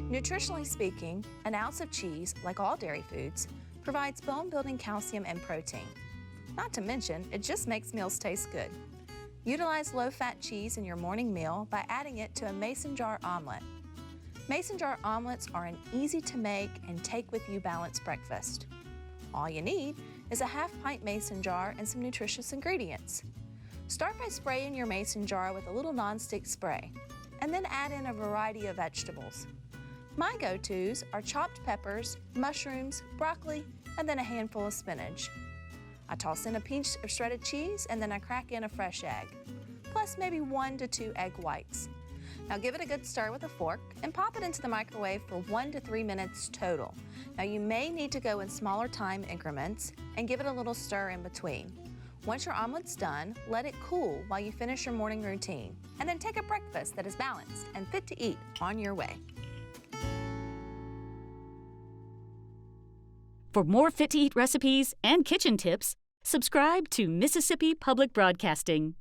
Nutritionally speaking, an ounce of cheese, like all dairy foods, provides bone-building calcium and protein. Not to mention, it just makes meals taste good. Utilize low-fat cheese in your morning meal by adding it to a mason jar omelet. Mason jar omelets are an easy-to-make and take-with-you balanced breakfast. All you need is a half-pint mason jar and some nutritious ingredients. Start by spraying your mason jar with a little nonstick spray, and then add in a variety of vegetables. My go-tos are chopped peppers, mushrooms, broccoli, and then a handful of spinach. I toss in a pinch of shredded cheese, and then I crack in a fresh egg, plus maybe 1 to 2 egg whites. Now give it a good stir with a fork and pop it into the microwave for 1 to 3 minutes total. Now you may need to go in smaller time increments and give it a little stir in between. Once your omelet's done, let it cool while you finish your morning routine, and then take a breakfast that is balanced and fit to eat on your way. For more Fit to Eat recipes and kitchen tips, subscribe to Mississippi Public Broadcasting.